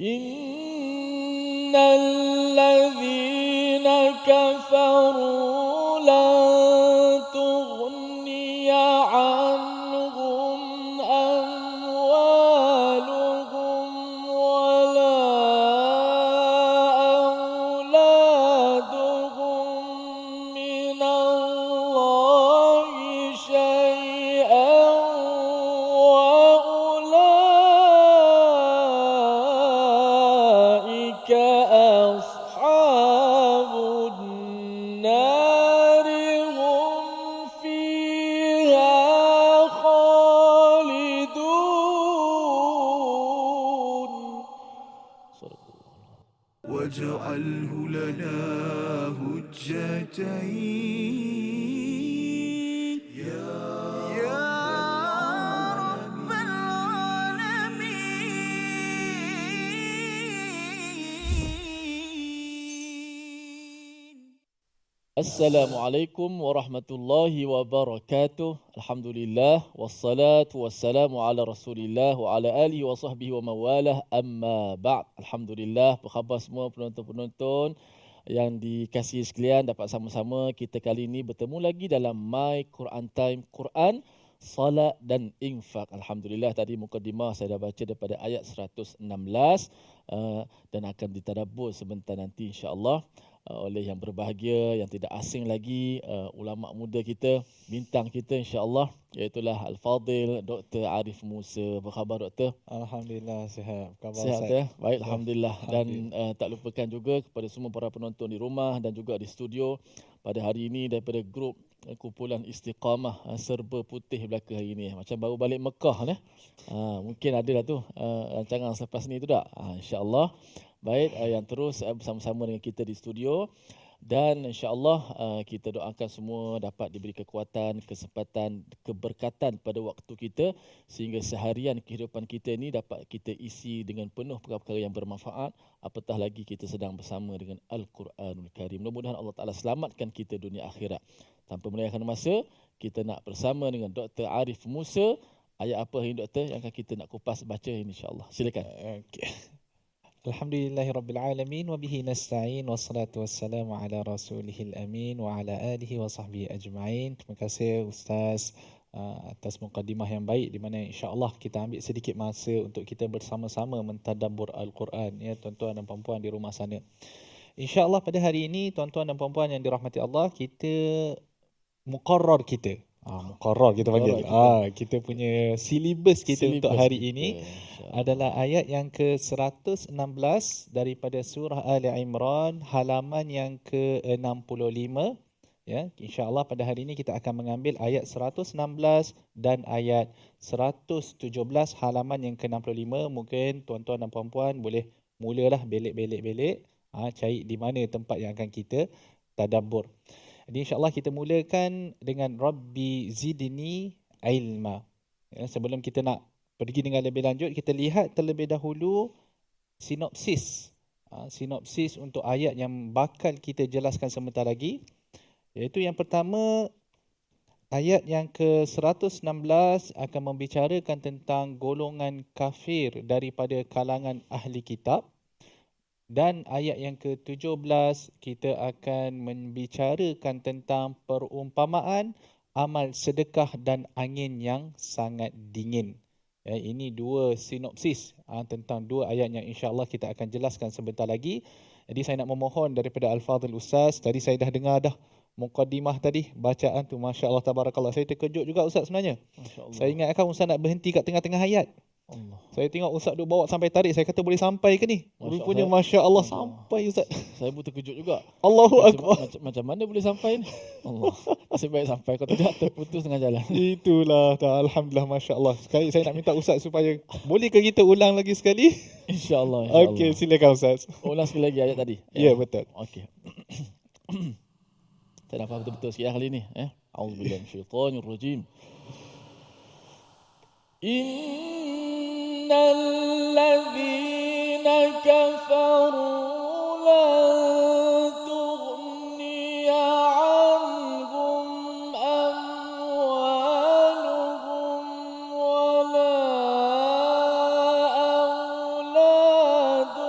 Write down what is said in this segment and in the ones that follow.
إن الذين كفروا لن تغني عنهم أموالهم ولا أولادهم من الله شيئا وأولئك أصحاب النار هم فيها خالدون. صدق الله. واجعله لنا هجتين يا رب العالمين. Assalamualaikum warahmatullahi wabarakatuh. Alhamdulillah wassalatu wassalamu ala Rasulillah wa ala alihi wa sahbihi wa mawalah. Amma ba'd. Alhamdulillah, apa khabar semua penonton-penonton yang dikasihi sekalian, dapat sama-sama kita kali ini bertemu lagi dalam My Quran Time, Quran, Salat dan Infak. Alhamdulillah, tadi mukadimah saya dah baca daripada ayat 116 dan akan ditadabbur sebentar nanti insya-Allah oleh yang berbahagia, yang tidak asing lagi, ulama muda kita, bintang kita insya-Allah, iaitulah Al-Fadil Dr. Arif Musa. Apa khabar Doktor? Alhamdulillah sihat. Khabar Sihat Ustaz? ya? Baik, Alhamdulillah. Dan tak lupakan juga kepada semua para penonton di rumah dan juga di studio pada hari ini daripada grup kumpulan Istiqamah Serba Putih belaka hari ini. Macam baru balik Mekah. Mungkin ada lah tu rancangan selepas ni tu tak? InsyaAllah. Baik, yang terus bersama-sama dengan kita di studio. Dan insya-Allah kita doakan semua dapat diberi kekuatan, kesempatan, keberkatan pada waktu kita sehingga seharian kehidupan kita ini dapat kita isi dengan penuh perkara-perkara yang bermanfaat, apatah lagi kita sedang bersama dengan Al-Quranul Karim. Mudah-mudahan Allah Taala selamatkan kita dunia akhirat. Tanpa melengahkan masa, kita nak bersama dengan Dr. Arif Musa. Ayat apa hari ini Doktor yang akan kita nak kupas baca ini insya-Allah. Silakan. Okey. Alhamdulillahirrabbilalamin wa bihi nasta'in wassalatu wassalamu ala rasulihil amin wa ala alihi wa sahbihi ajma'in. Terima kasih Ustaz atas mukadimah yang baik di mana insya-Allah kita ambil sedikit masa untuk kita bersama-sama mentadabbur Al-Quran ya tuan-tuan dan puan-puan di rumah sana. Insya-Allah pada hari ini tuan-tuan dan puan-puan yang dirahmati Allah, kita muqarrar kita. Muqarrar kita panggil. Kita punya silibus kita untuk hari ini adalah ayat yang ke-116 daripada surah Ali Imran, halaman yang ke-65. Ya, insya-Allah pada hari ini kita akan mengambil ayat 116 dan ayat 117 halaman yang ke-65. Mungkin tuan-tuan dan puan-puan boleh mulalah belik-belik cari di mana tempat yang akan kita tadabbur. Jadi insya-Allah kita mulakan dengan Rabbi zidni ilma. Ya, sebelum kita nak pergi dengan lebih lanjut, kita lihat terlebih dahulu sinopsis. Sinopsis untuk ayat yang bakal kita jelaskan sebentar lagi. Iaitu yang pertama, ayat yang ke-116 akan membicarakan tentang golongan kafir daripada kalangan ahli kitab. Dan ayat yang ke-17 kita akan membicarakan tentang perumpamaan amal sedekah dan angin yang sangat dingin. Ya, ini dua sinopsis tentang dua ayat yang insya-Allah kita akan jelaskan sebentar lagi. Jadi saya nak memohon daripada Al-Fadhil Ustaz, tadi saya dah dengar dah mukadimah tadi, bacaan tu masya-Allah tabarakallah. Saya terkejut juga Ustaz sebenarnya. Saya ingatkan Ustaz nak berhenti kat tengah-tengah ayat. Allah. Saya tengok Ustaz tu bawa sampai tarik, saya kata boleh sampai ke ni? Rupanya masya-Allah sampai Ustaz. Saya pun terkejut juga. Allahu Akbar. Macam mana boleh sampai ni? Allah. Nasib baik sampai, kalau tidak terputus tengah jalan. Itulah, alhamdulillah masya-Allah. Sekali saya nak minta Ustaz supaya bolehkah kita ulang lagi sekali? Insya-Allah. Okey, silakan Ustaz. Ulang sekali lagi ayat tadi. Ya, betul. Okey. Saya nak faham betul-betul sikit kali ni. A'udzubillahi minasyaitonir rajim. Innal ladzina kafaru la tughni anhum amwaluhum wala auladuhum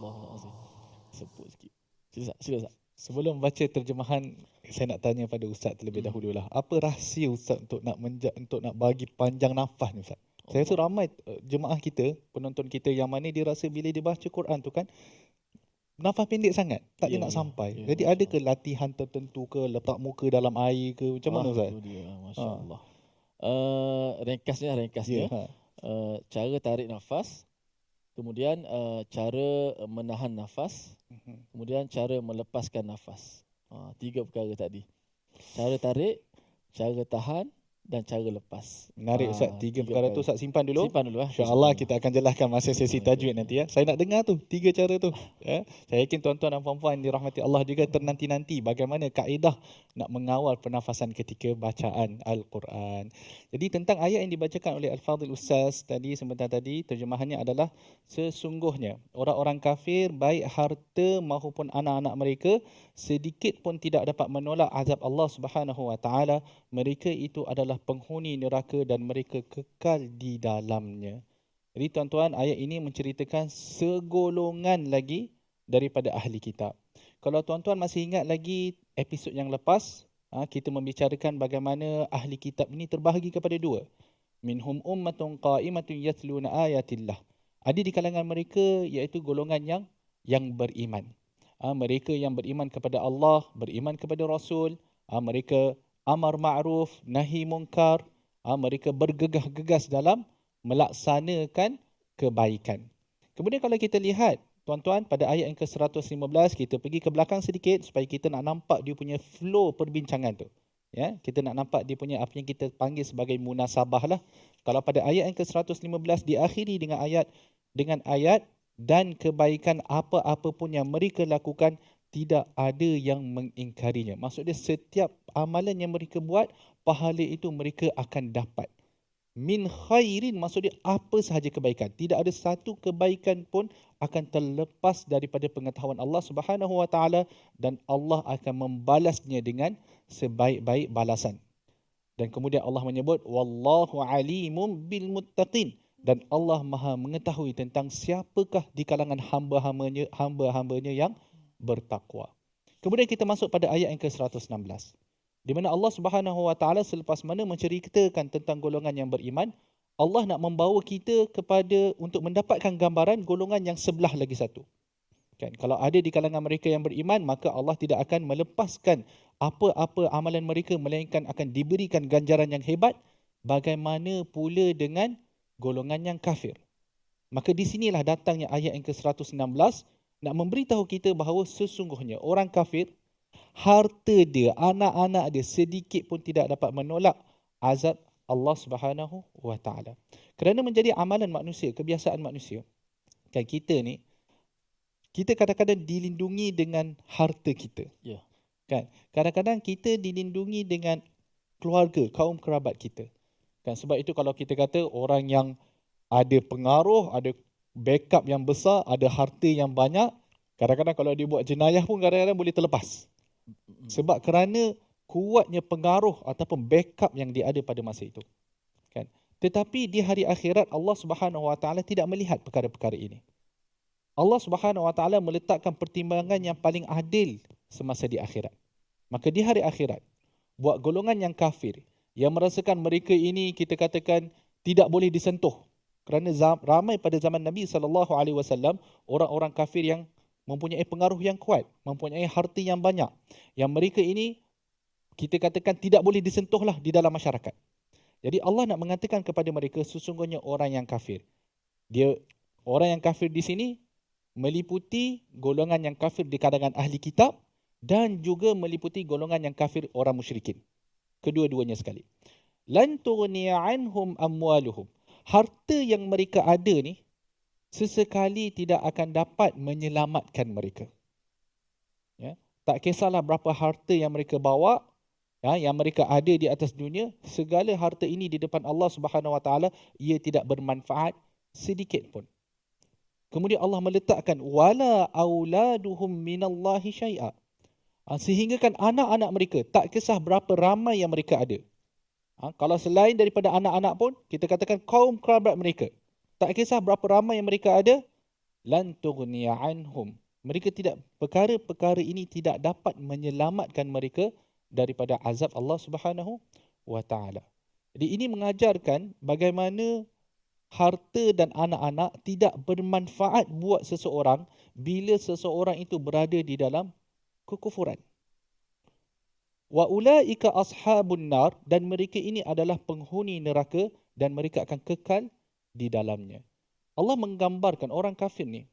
Astagfirullahalazim. Sebut sikit. Sila Ustaz. Sebelum baca terjemahan, saya nak tanya pada Ustaz terlebih dahululah. Apa rahsia Ustaz untuk nak bagi panjang nafas ni Ustaz? Saya rasa ramai jemaah kita, penonton kita yang mana dia rasa bila dia baca Quran tu kan, nafas pendek sangat, tak dia nak sampai. Jadi ada ke latihan tertentu ke, letak muka dalam air ke, macam mana Ustaz? Itu dia, masya-Allah. Ringkasnya Ya. cara tarik nafas, kemudian cara menahan nafas, kemudian cara melepaskan nafas. 3 perkara tadi. Cara tarik, cara tahan dan cara lepas. Menarik Ustaz, 3 perkara tu Ustaz simpan dulu. Simpan dulu. InsyaAllah kita akan jelaskan masa sesi tajwid nanti ya. Saya nak dengar tu 3 cara tu ya. Saya yakin tuan-tuan dan puan-puan yang dirahmati Allah juga ternanti-nanti bagaimana kaedah nak mengawal pernafasan ketika bacaan Al-Quran. Jadi tentang ayat yang dibacakan oleh Al-Fadhil Ustaz tadi sebentar tadi, terjemahannya adalah sesungguhnya orang-orang kafir baik harta maupun anak-anak mereka sedikit pun tidak dapat menolak azab Allah Subhanahu wa taala. Mereka itu adalah penghuni neraka dan mereka kekal di dalamnya. Jadi tuan-tuan, ayat ini menceritakan segolongan lagi daripada ahli kitab. Kalau tuan-tuan masih ingat lagi episod yang lepas, kita membicarakan bagaimana ahli kitab ini terbahagi kepada 2. Minhum ummatun qa'imatun yatluna ayatillah. Ada di kalangan mereka iaitu golongan yang beriman. Mereka yang beriman kepada Allah, beriman kepada Rasul, mereka amar ma'ruf, nahi munkar, mereka bergegas-gegas dalam melaksanakan kebaikan. Kemudian kalau kita lihat, tuan-tuan, pada ayat yang ke-115, kita pergi ke belakang sedikit supaya kita nak nampak dia punya flow perbincangan tu. Ya, kita nak nampak dia punya apa yang kita panggil sebagai munasabah lah. Kalau pada ayat yang ke-115 diakhiri dengan ayat dan kebaikan apa-apa pun yang mereka lakukan tidak ada yang mengingkarinya. Maksudnya setiap amalan yang mereka buat, pahala itu mereka akan dapat. Min khairin maksudnya apa sahaja kebaikan. Tidak ada satu kebaikan pun akan terlepas daripada pengetahuan Allah Subhanahu wa taala dan Allah akan membalasnya dengan sebaik-baik balasan. Dan kemudian Allah menyebut wallahu alimum bil muttaqin dan Allah Maha mengetahui tentang siapakah di kalangan hamba-hambanya yang bertakwa. Kemudian kita masuk pada ayat yang ke-116. Di mana Allah Subhanahu wa taala selepas mana menceritakan tentang golongan yang beriman, Allah nak membawa kita kepada untuk mendapatkan gambaran golongan yang sebelah lagi satu. Kan, kalau ada di kalangan mereka yang beriman, maka Allah tidak akan melepaskan apa-apa amalan mereka melainkan akan diberikan ganjaran yang hebat. Bagaimana pula dengan golongan yang kafir? Maka di sinilah datangnya ayat yang ke-116 nak memberitahu kita bahawa sesungguhnya orang kafir, harta dia, anak-anak dia sedikit pun tidak dapat menolak azab Allah Subhanahu wa taala. Kerana menjadi amalan manusia, kebiasaan manusia. Kan kita ni, kita kadang-kadang dilindungi dengan harta kita. Ya. Kan? Kadang-kadang kita dilindungi dengan keluarga, kaum kerabat kita. Kan, sebab itu kalau kita kata orang yang ada pengaruh, ada backup yang besar, ada harta yang banyak, kadang-kadang kalau dia buat jenayah pun kadang-kadang boleh terlepas. Sebab kerana kuatnya pengaruh ataupun backup yang dia ada pada masa itu. Kan? Tetapi di hari akhirat Allah Subhanahu wa taala tidak melihat perkara-perkara ini. Allah Subhanahu wa taala meletakkan pertimbangan yang paling adil semasa di akhirat. Maka di hari akhirat, buat golongan yang kafir yang merasakan mereka ini kita katakan tidak boleh disentuh. Kerana ramai pada zaman Nabi SAW orang-orang kafir yang mempunyai pengaruh yang kuat, mempunyai harta yang banyak, yang mereka ini kita katakan tidak boleh disentuhlah di dalam masyarakat. Jadi Allah nak mengatakan kepada mereka sesungguhnya orang yang kafir. Orang yang kafir di sini meliputi golongan yang kafir di kalangan ahli kitab dan juga meliputi golongan yang kafir orang musyrikin. Kedua-duanya sekali. Lan tughniya anhum amwaluhum. Harta yang mereka ada ni sesekali tidak akan dapat menyelamatkan mereka. Ya, tak kisahlah berapa harta yang mereka bawa, ya, yang mereka ada di atas dunia, segala harta ini di depan Allah Subhanahu wa taala ia tidak bermanfaat sedikit pun. Kemudian Allah meletakkan wala auladuhum minallahi syai'a. Sehingga kan anak-anak mereka, tak kisah berapa ramai yang mereka ada. Kalau selain daripada anak-anak pun, kita katakan kaum kerabat mereka. Tak kisah berapa ramai yang mereka ada, lan tughniya anhum. Mereka tidak, perkara-perkara ini tidak dapat menyelamatkan mereka daripada azab Allah Subhanahu wa taala. Jadi ini mengajarkan bagaimana harta dan anak-anak tidak bermanfaat buat seseorang bila seseorang itu berada di dalam kekufuran. Wa ulaika ashabun nar, dan mereka ini adalah penghuni neraka dan mereka akan kekal di dalamnya. Allah menggambarkan orang kafir ni,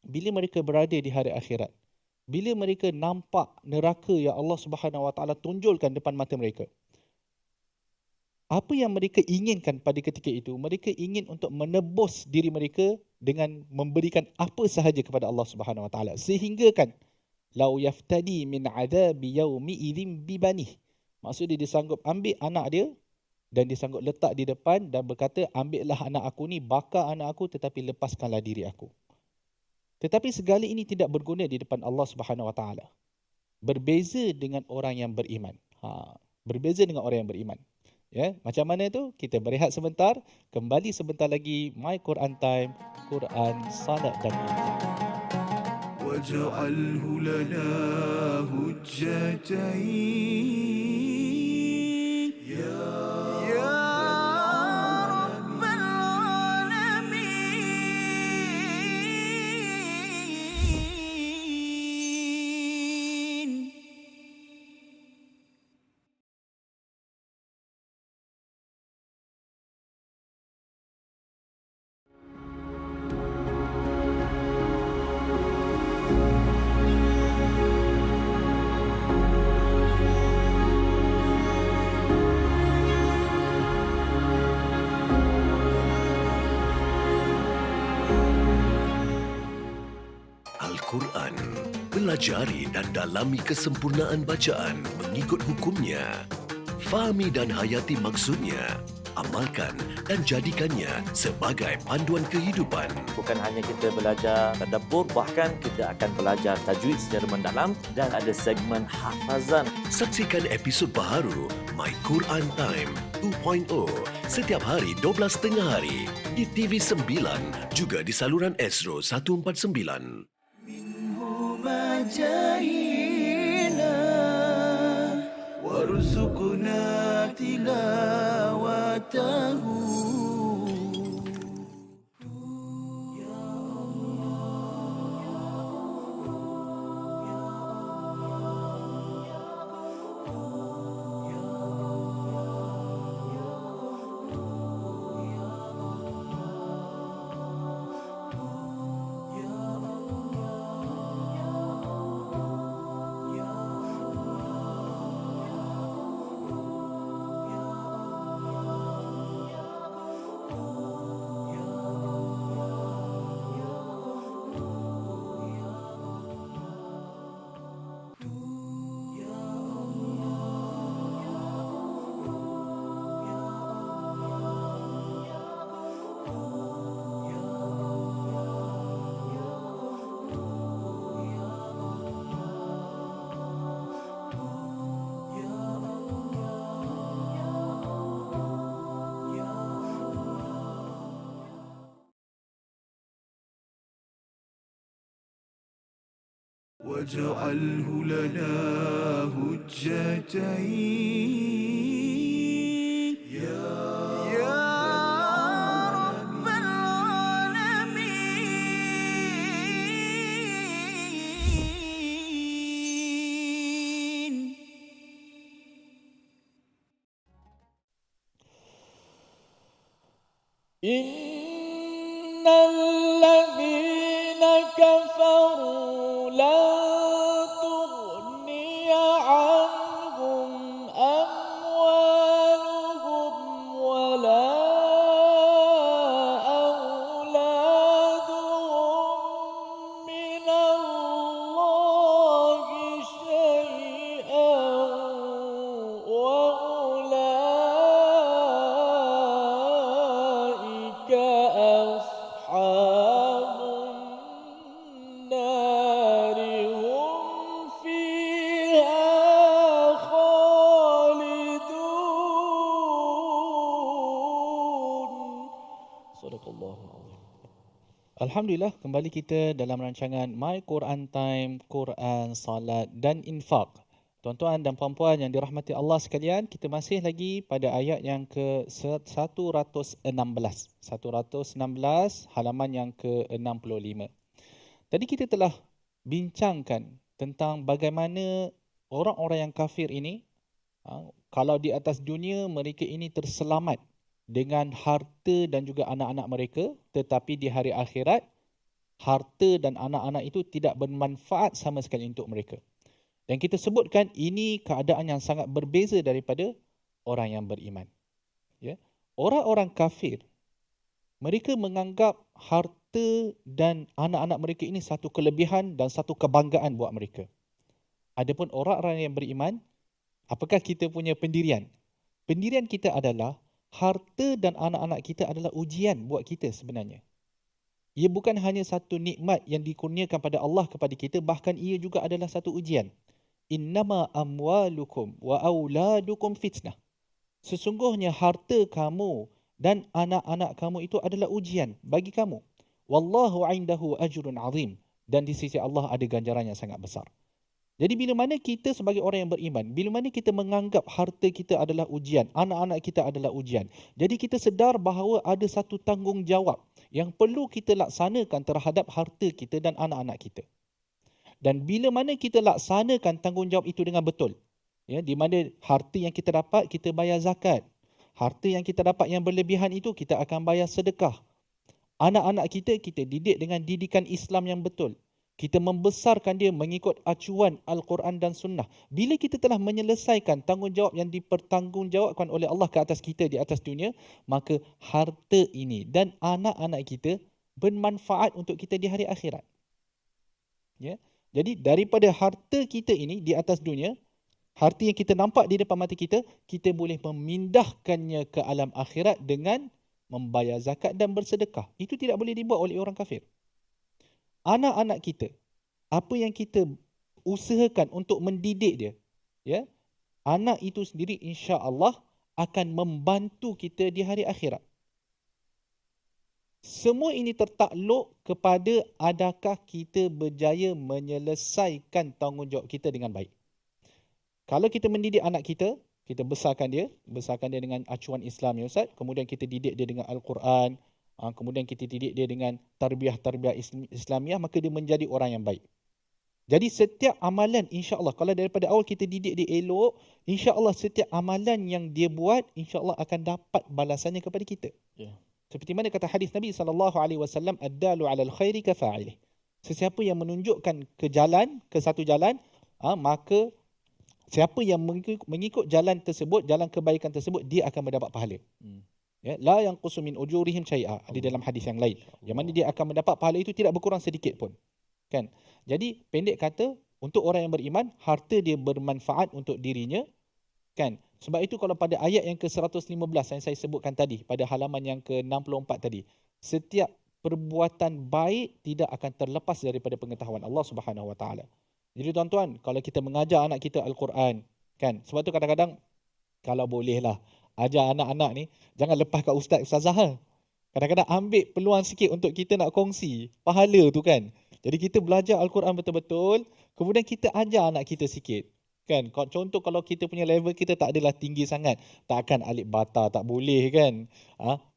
bila mereka berada di hari akhirat, bila mereka nampak neraka yang Allah Subhanahu wa taala tunjulkan depan mata mereka, apa yang mereka inginkan pada ketika itu? Mereka ingin untuk menebus diri mereka dengan memberikan apa sahaja kepada Allah Subhanahu wa taala, sehingga kan lau yaftadi min adzabi yaumi idzin bibanih. Maksudnya dia sanggup ambil anak dia dan dia sanggup letak di depan dan berkata, ambillah anak aku ni, bakar anak aku, tetapi lepaskanlah diri aku. Tetapi segala ini tidak berguna di depan Allah Subhanahu wa taala. Berbeza dengan orang yang beriman. Berbeza dengan orang yang beriman. Ya, macam mana tu? Kita berehat sebentar, kembali sebentar lagi My Quran Time, Quran, Salat dan Infak. واجعله لنا هجتين يا رب العالمين. Al-Quran. Pelajari dan dalami kesempurnaan bacaan mengikut hukumnya. Fahami dan hayati maksudnya. Amalkan dan jadikannya sebagai panduan kehidupan. Bukan hanya kita belajar tadabbur, bahkan kita akan belajar tajwid secara mendalam dan ada segmen hafazan. Saksikan episod baharu My Quran Time 2.0 setiap hari 12.30 hari di TV9 juga di saluran Astro 149. جاهنا وارزقنا تلاوته واجعله لنا هجتين يا رب العالمين. إن الذين كفروا لن تغني عنهم أموالهم ولا أولادهم من الله شيئا وأولئك أصحاب النار هم فيها خالدون. صدق الله العظيم. Alhamdulillah, kembali kita dalam rancangan My Quran Time, Quran, Salat dan Infak. Tuan-tuan dan puan-puan yang dirahmati Allah sekalian, kita masih lagi pada ayat yang ke-116. 116 halaman yang ke-65. Tadi kita telah bincangkan tentang bagaimana orang-orang yang kafir ini, kalau di atas dunia mereka ini terselamat dengan harta dan juga anak-anak mereka, tetapi di hari akhirat harta dan anak-anak itu tidak bermanfaat sama sekali untuk mereka. Dan kita sebutkan ini keadaan yang sangat berbeza daripada orang yang beriman. Ya. Orang-orang kafir, mereka menganggap harta dan anak-anak mereka ini satu kelebihan dan satu kebanggaan buat mereka. Adapun orang-orang yang beriman, apakah kita punya pendirian? Pendirian kita adalah harta dan anak-anak kita adalah ujian buat kita sebenarnya. Ia bukan hanya satu nikmat yang dikurniakan pada Allah kepada kita, bahkan ia juga adalah satu ujian. Innama amwalukum wa auladukum fitnah. Sesungguhnya harta kamu dan anak-anak kamu itu adalah ujian bagi kamu. Wallahu indahu ajrun azim. Dan di sisi Allah ada ganjaran yang sangat besar. Jadi bila mana kita sebagai orang yang beriman, bila mana kita menganggap harta kita adalah ujian, anak-anak kita adalah ujian, jadi kita sedar bahawa ada satu tanggungjawab yang perlu kita laksanakan terhadap harta kita dan anak-anak kita. Dan bila mana kita laksanakan tanggungjawab itu dengan betul, ya, di mana harta yang kita dapat, kita bayar zakat. Harta yang kita dapat yang berlebihan itu, kita akan bayar sedekah. Anak-anak kita, kita didik dengan didikan Islam yang betul. Kita membesarkan dia mengikut acuan Al-Quran dan Sunnah. Bila kita telah menyelesaikan tanggungjawab yang dipertanggungjawabkan oleh Allah ke atas kita di atas dunia, maka harta ini dan anak-anak kita bermanfaat untuk kita di hari akhirat. Ya. Jadi daripada harta kita ini di atas dunia, harta yang kita nampak di depan mata kita, kita boleh memindahkannya ke alam akhirat dengan membayar zakat dan bersedekah. Itu tidak boleh dibuat oleh orang kafir. Anak-anak kita, apa yang kita usahakan untuk mendidik dia, ya, anak itu sendiri insya-Allah akan membantu kita di hari akhirat. Semua ini tertakluk kepada adakah kita berjaya menyelesaikan tanggungjawab kita dengan baik. Kalau kita mendidik anak kita, kita besarkan dia dengan acuan Islam, ya Ustaz. Kemudian kita didik dia dengan Al-Quran, kemudian kita didik dia dengan tarbiyah-tarbiyah Islamiah, maka dia menjadi orang yang baik. Jadi setiap amalan insya-Allah, kalau daripada awal kita didik dia elok, insya-Allah setiap amalan yang dia buat insya-Allah akan dapat balasannya kepada kita. Ya. Seperti mana kata hadis Nabi SAW, ad-dalu 'alal khairi kafa'ilih. Sesiapa yang menunjukkan ke satu jalan, maka siapa yang mengikut jalan tersebut, jalan kebaikan tersebut, dia akan mendapat pahala. Ya, la yanqusu min ujurihim syai'a, di dalam hadis yang lain. Yang mana dia akan mendapat pahala itu tidak berkurang sedikit pun. Kan? Jadi pendek kata, untuk orang yang beriman, harta dia bermanfaat untuk dirinya, kan? Sebab itu kalau pada ayat yang ke-115 yang saya sebutkan tadi, pada halaman yang ke-64 tadi, setiap perbuatan baik tidak akan terlepas daripada pengetahuan Allah Subhanahu Wa Taala. Jadi tuan-tuan, kalau kita mengajar anak kita Al-Quran, kan? Sebab tu kadang-kadang kalau bolehlah ajar anak-anak ni jangan lepas kat ustaz-ustazah. Kadang-kadang ambil peluang sikit untuk kita nak kongsi pahala tu, kan. Jadi kita belajar Al-Quran betul-betul, kemudian kita ajar anak kita sikit. Kan, contoh kalau kita punya level kita tak adalah tinggi sangat, takkan alif bata tak boleh, kan.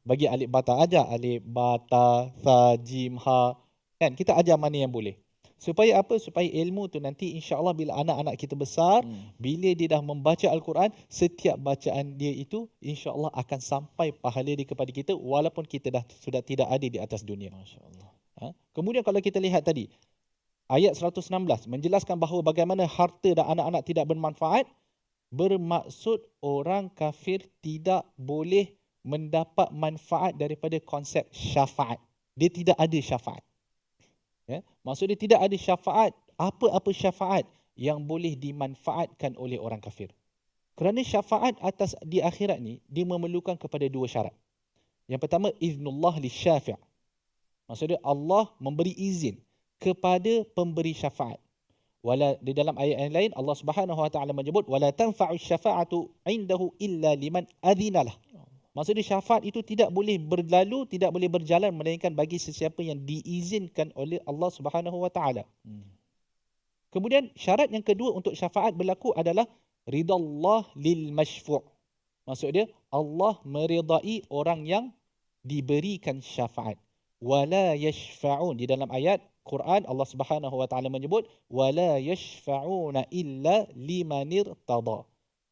Bagi alif bata, ajar alif bata, tha, jim, ha, kan. Kita ajar mana yang boleh. Supaya apa? Supaya ilmu tu nanti insya-Allah bila anak-anak kita besar, bila dia dah membaca Al-Quran, setiap bacaan dia itu insya-Allah akan sampai pahala dia kepada kita walaupun kita sudah tidak ada di atas dunia. Masya-Allah. Kemudian kalau kita lihat tadi ayat 116 menjelaskan bahawa bagaimana harta dan anak-anak tidak bermanfaat, bermaksud orang kafir tidak boleh mendapat manfaat daripada konsep syafaat. Dia tidak ada syafaat. Ya, maksud dia tidak ada syafaat, apa-apa syafaat yang boleh dimanfaatkan oleh orang kafir. Kerana syafaat atas di akhirat ni, dia memerlukan kepada dua syarat. Yang pertama, iznullah lisyafi'. Maksudnya Allah memberi izin kepada pemberi syafaat. Di dalam ayat yang lain Allah Subhanahu Wa Taala menyebut wala tanfa'u syafa'atu 'indahu illa liman adzinalah. Maksudnya syafaat itu tidak boleh berlalu, tidak boleh berjalan melainkan bagi sesiapa yang diizinkan oleh Allah Subhanahu Wa Taala. Kemudian syarat yang kedua untuk syafaat berlaku adalah ridha Allah lil masyfu'. Maksud dia Allah meridai orang yang diberikan syafaat. Wala yashfa'un, di dalam ayat Quran Allah Subhanahu Wa Taala menyebut wala yashfa'una illa liman irtada.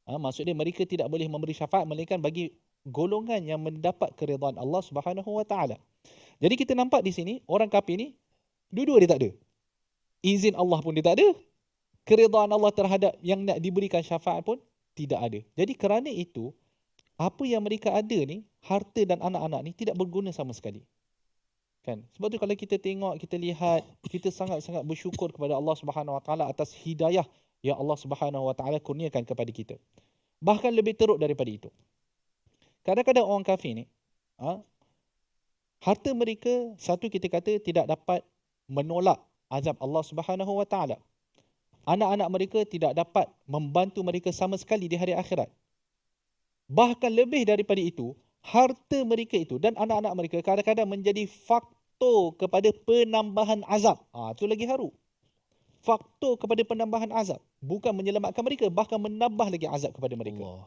Maksud dia mereka tidak boleh memberi syafaat melainkan bagi golongan yang mendapat keridhaan Allah Subhanahu Wa Taala. Jadi kita nampak di sini orang kafir ni dua-dua dia tak ada. Izin Allah pun dia tak ada. Keridhaan Allah terhadap yang nak diberikan syafaat pun tidak ada. Jadi kerana itu apa yang mereka ada ni, harta dan anak-anak ni tidak berguna sama sekali. Kan? Sebab tu kalau kita tengok, kita lihat, kita sangat-sangat bersyukur kepada Allah Subhanahu Wa Taala atas hidayah yang Allah Subhanahu Wa Taala kurniakan kepada kita. Bahkan lebih teruk daripada itu. Kadang-kadang orang kafir ni, harta mereka, satu kita kata tidak dapat menolak azab Allah Subhanahu Wa Taala. Anak-anak mereka tidak dapat membantu mereka sama sekali di hari akhirat. Bahkan lebih daripada itu, harta mereka itu dan anak-anak mereka kadang-kadang menjadi faktor kepada penambahan azab. Itu lagi haru. Faktor kepada penambahan azab. Bukan menyelamatkan mereka, bahkan menambah lagi azab kepada mereka.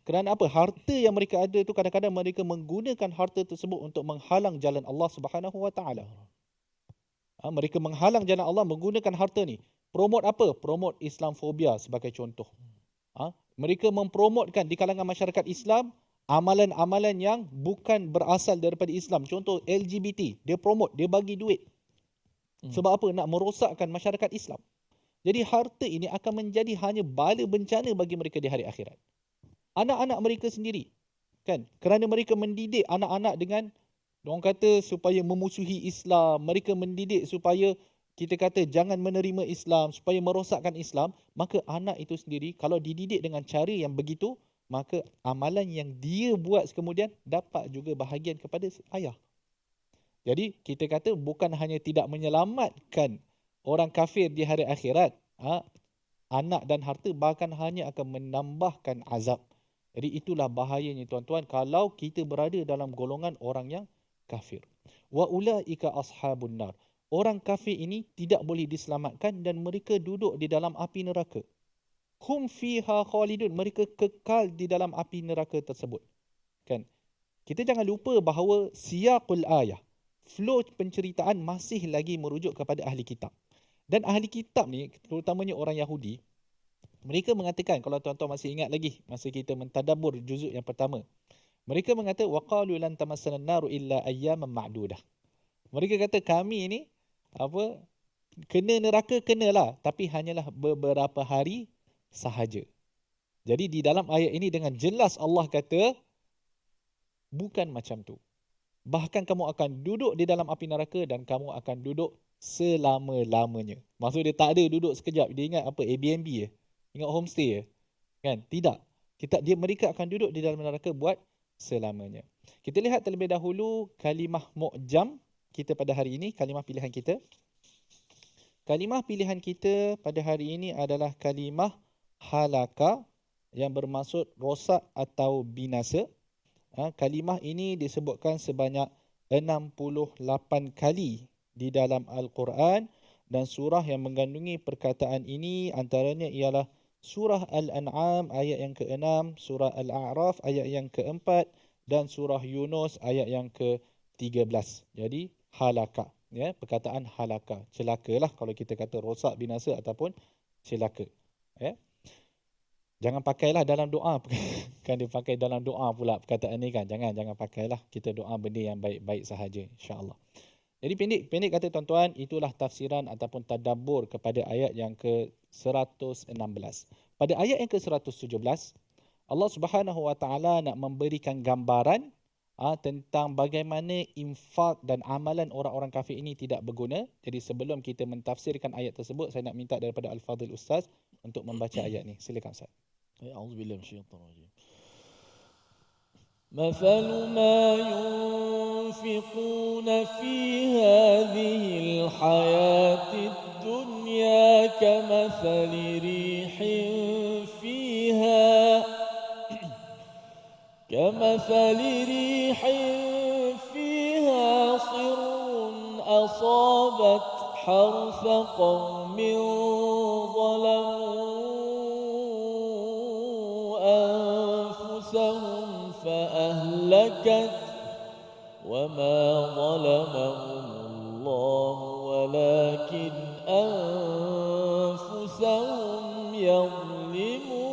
Kerana apa? Harta yang mereka ada tu kadang-kadang mereka menggunakan harta tersebut untuk menghalang jalan Allah Subhanahu Wa Taala. Mereka menghalang jalan Allah menggunakan harta ni. Promote apa? Promote Islamfobia sebagai contoh. Mereka mempromotkan di kalangan masyarakat Islam amalan-amalan yang bukan berasal daripada Islam. Contoh LGBT, dia promote, dia bagi duit. Sebab apa? Nak merosakkan masyarakat Islam. Jadi harta ini akan menjadi hanya bala bencana bagi mereka di hari akhirat. Anak-anak mereka sendiri, kan? Kerana mereka mendidik anak-anak dengan, orang kata supaya memusuhi Islam, mereka mendidik supaya kita kata jangan menerima Islam, supaya merosakkan Islam, maka anak itu sendiri kalau dididik dengan cara yang begitu, maka amalan yang dia buat kemudian dapat juga bahagian kepada ayah. Jadi kita kata bukan hanya tidak menyelamatkan orang kafir di hari akhirat, anak dan harta, bahkan hanya akan menambahkan azab. Jadi itulah bahayanya tuan-tuan kalau kita berada dalam golongan orang yang kafir. Wa ulaika ashabun nar. Orang kafir ini tidak boleh diselamatkan dan mereka duduk di dalam api neraka. Hum fiha khalidun. Mereka kekal di dalam api neraka tersebut. Kan? Kita jangan lupa bahawa siyaqul ayah, flow penceritaan masih lagi merujuk kepada ahli kitab. Dan ahli kitab ni, terutamanya orang Yahudi, mereka mengatakan, kalau tuan-tuan masih ingat lagi masa kita mentadabbur juzuk yang pertama, mereka mengata waqalu lan tamassana an-naru illa ayyaman ma'dudah. Mereka kata kami ni kena neraka kenalah, tapi hanyalah beberapa hari sahaja. Jadi di dalam ayat ini dengan jelas Allah kata bukan macam tu. Bahkan kamu akan duduk di dalam api neraka dan kamu akan duduk selama-lamanya. Maksud dia tak ada duduk sekejap. Dia ingat apa? Airbnb je. Ingat homestay je. Kan? Tidak. Mereka akan duduk di dalam neraka buat selamanya. Kita lihat terlebih dahulu kalimah mu'jam kita pada hari ini, kalimah pilihan kita. Kalimah pilihan kita pada hari ini adalah kalimah halaka yang bermaksud rosak atau binasa. Kalimah ini disebutkan sebanyak 68 kali di dalam Al-Quran dan surah yang mengandungi perkataan ini antaranya ialah surah Al-An'am ayat yang ke-6, surah Al-A'raf ayat yang ke-4 dan surah Yunus ayat yang ke-13. Jadi halaka, ya, perkataan halaka, celakalah kalau kita kata rosak, binasa ataupun celaka, ya. Jangan pakailah dalam doa. Kan dia pakai dalam doa pula perkataan ni kan. Jangan pakailah. Kita doa benda yang baik-baik sahaja, insya-Allah. Jadi pendek kata tuan-tuan, itulah tafsiran ataupun tadabbur kepada ayat yang ke-116. Pada ayat yang ke-117, Allah Subhanahu Wa Taala nak memberikan gambaran tentang bagaimana infak dan amalan orang-orang kafir ini tidak berguna. Jadi sebelum kita mentafsirkan ayat tersebut, saya nak minta daripada Al-Fadhil Ustaz untuk membaca ayat ni. Silakan Ustaz. A'udzubillahi minasyaitanir rajim. مثل ما ينفقون في هذه الحياة الدنيا كمثل ريح كمثل ريح فيها صر أصابت حرث قوم ظلموا أنفسهم فأهلكت وما ظلمهم الله ولكن أنفسهم يظلمون.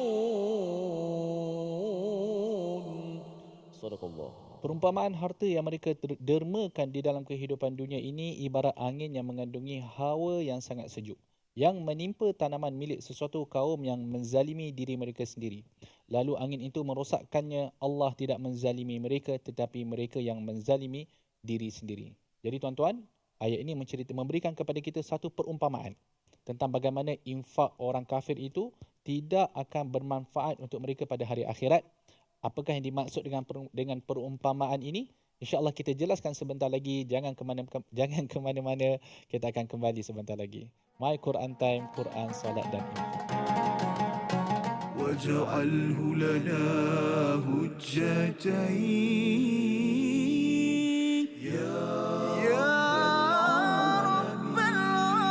صدق الله. Perumpamaan harta yang mereka dermakan di dalam kehidupan dunia ini ibarat angin yang mengandungi hawa yang sangat sejuk, yang menimpa tanaman milik sesuatu kaum yang menzalimi diri mereka sendiri. Lalu angin itu merosakkannya. Allah tidak menzalimi mereka, tetapi mereka yang menzalimi diri sendiri. Jadi tuan-tuan, ayat ini memberikan kepada kita satu perumpamaan tentang bagaimana infak orang kafir itu tidak akan bermanfaat untuk mereka pada hari akhirat. Apakah yang dimaksud dengan perumpamaan ini? InsyaAllah kita jelaskan sebentar lagi. Jangan ke mana-mana. Kita akan kembali sebentar lagi. My Quran Time, Quran, Salat dan Infak. واجعله لنا هجتين يا رب العالمين.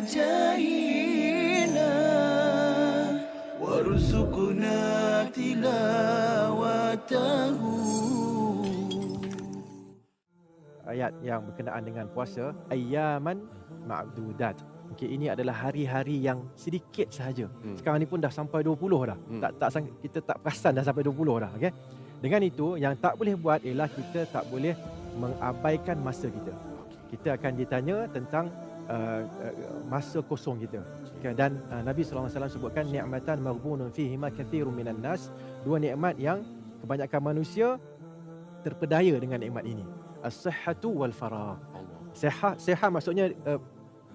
جاهينا وارزقنا تلاوته. Ayat yang berkenaan dengan puasa, ayyaman ma'dudat. Okey, ini adalah hari-hari yang sedikit sahaja. Sekarang ni pun dah sampai 20 dah. Kita tak perasan dah sampai 20 dah, okey. Dengan itu yang tak boleh buat ialah kita tak boleh mengabaikan masa kita. Kita akan ditanya tentang masa kosong kita. Okay, dan Nabi SAW sebutkan ni'matan maghbunun fihima kathirun minan nas, dua nikmat yang kebanyakan manusia terpedaya dengan nikmat ini. As-sihhatu wal faragh. Sihat maksudnya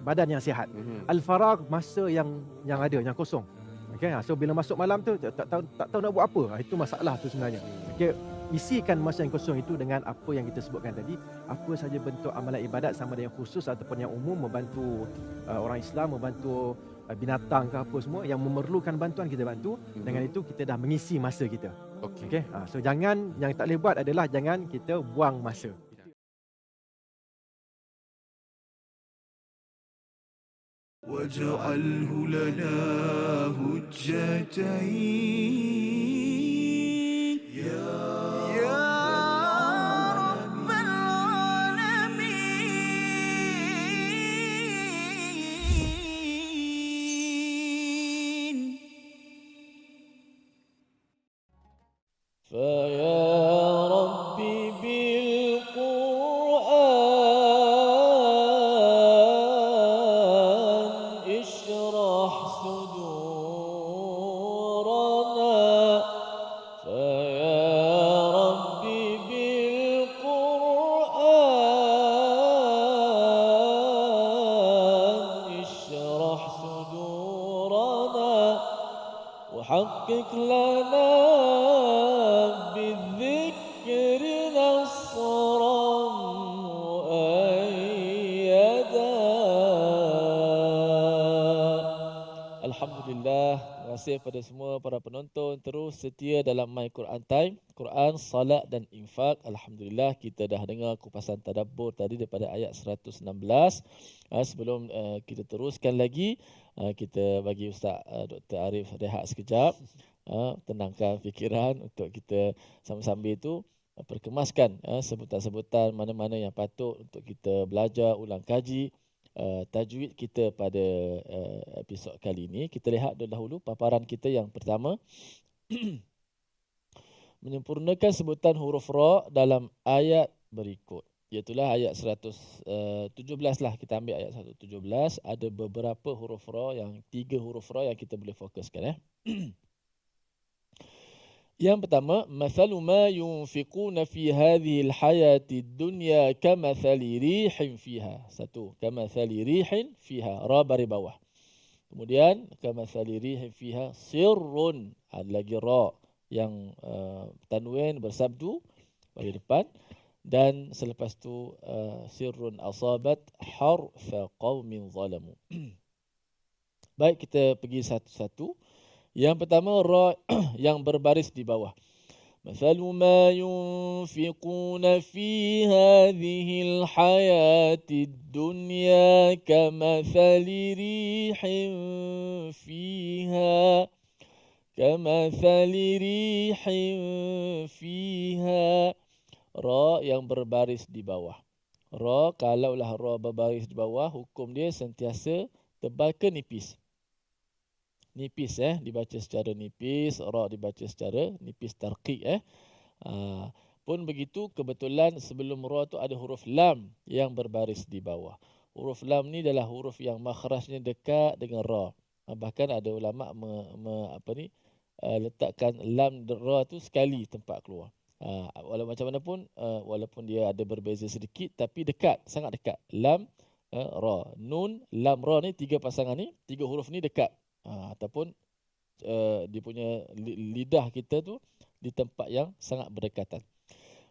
badan yang sihat. Al-faragh masa yang ada, yang kosong. Okay, so bila masuk malam tu tak tahu nak buat apa. Itu masalah tu sebenarnya. Okay, isikan masa yang kosong itu dengan apa yang kita sebutkan tadi. Apa saja bentuk amalan ibadat, sama ada yang khusus ataupun yang umum, membantu orang Islam, membantu binatang ke apa semua yang memerlukan bantuan, kita bantu. Dengan itu kita dah mengisi masa kita. Okay. So jangan, yang tak boleh buat adalah jangan kita buang masa. واجعله لنا هجتين يا رب العالمين. فيا ربي اشرح صدورنا. فيا ربي بالقرآن اشرح صدورنا وحقق لنا بالذكر kasih kepada semua para penonton terus setia dalam My Quran Time, Quran, salat dan infak. Alhamdulillah kita dah dengar kupasan tadabbur tadi daripada ayat 116. Sebelum kita teruskan lagi, kita bagi Ustaz Dr. Arif rehat sekejap, tenangkan fikiran untuk kita sambil-sambil itu perkemaskan sebutan-sebutan mana-mana yang patut untuk kita belajar, ulang kaji tajwid kita pada episod kali ini. Kita lihat dahulu paparan kita yang pertama. Menyempurnakan sebutan huruf ra dalam ayat berikut. Iaitulah ayat 117 lah. Kita ambil ayat 117. Ada beberapa huruf ra, 3 huruf ra yang kita boleh fokuskan. Yang pertama, mathalu ma yunfiquna fi hadhihi al-hayati ad-dunya kamathali rihin fiha. Satu, kamathali rihin fiha, ra baris bawah. Kemudian kamathali rihin fiha sirrun, ada lagi ra yang tanwin bersabdu bagi depan, dan selepas tu sirrun asabat harfa qaumin zalamu. Baik, kita pergi satu-satu. Yang pertama, ra yang berbaris di bawah. Mathalu ma yunfiquna fi hadhihi al-hayati ad-dunya kamathali rihin fiha ra yang berbaris di bawah. Ra, kalaulah ra berbaris di bawah, hukum dia sentiasa tebal ke nipis? Nipis, dibaca secara nipis, ra dibaca secara nipis tarqiq. Pun begitu, kebetulan sebelum ra tu ada huruf lam yang berbaris di bawah. Huruf lam ni adalah huruf yang makhrajnya dekat dengan ra. Bahkan ada ulama letakkan lam ra tu sekali tempat keluar. Walau macam mana pun, walaupun dia ada berbeza sedikit, tapi dekat, sangat dekat. Lam, ra, nun, lam, ra ni 3 pasangan ni, 3 huruf ni dekat. Ataupun dia punya lidah kita tu di tempat yang sangat berdekatan.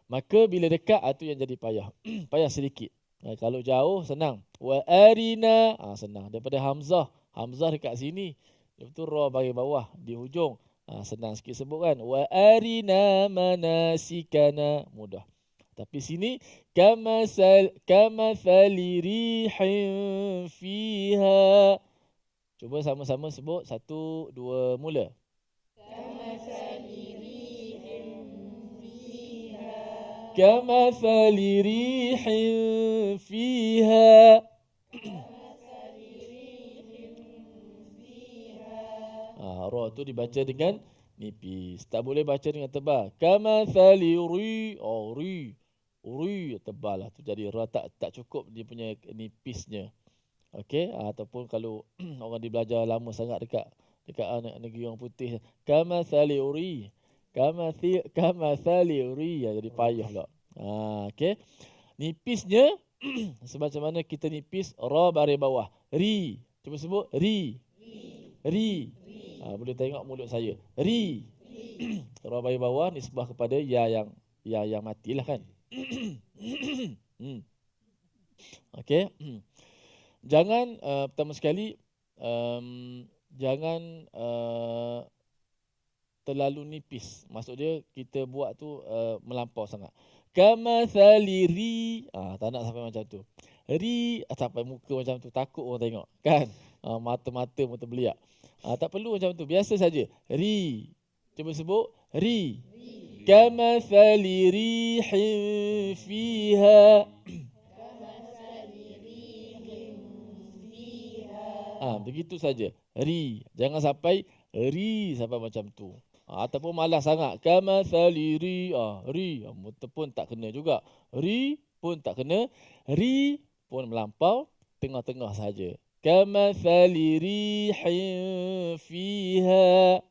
Maka bila dekat itu yang jadi payah. Payah sedikit. Kalau jauh senang. Wa arina, senang. Daripada hamzah. Hamzah dekat sini. Lepas tu ra bagi bawah di hujung. Senang sikit sebut kan. Wa arina manasikana, mudah. Tapi sini kamathali rihin fiha. Cuba sama-sama sebut. 1, 2, mula. Kamathali rihin fiha. Ra tu dibaca dengan nipis. Tak boleh baca dengan tebal. Kamathali ri. Ri tebal lah. Tu jadi ra tak cukup dia punya nipisnya. Okey, ataupun kalau orang dibelajar lama sangat dekat negeri orang putih, kamathali uri, kamathali uri, jadi payah pula. Okey. Nipisnya semacam mana kita nipis ra baris bawah. Ri. Cuba sebut ri. Ri. Boleh tengok mulut saya. Ri. Ra baris bawah nisbah kepada ya yang matilah kan. Okey. Jangan pertama sekali jangan terlalu nipis. Maksud dia kita buat tu melampau sangat. Kamathali ri, tak nak sampai macam tu. Ri sampai muka macam tu, takut orang tengok kan. Mata-mata mata beliak. Tak perlu macam tu, biasa saja. Ri. Cuba sebut ri. Kamathali rihin fiha. Begitu saja. Ri. Jangan sampai ri sampai macam tu. Ataupun malas sangat. Kamathali ri. Ri. Muta pun tak kena juga. Ri pun tak kena. Ri pun melampau. Tengah-tengah saja. Kamathali rihin fiha.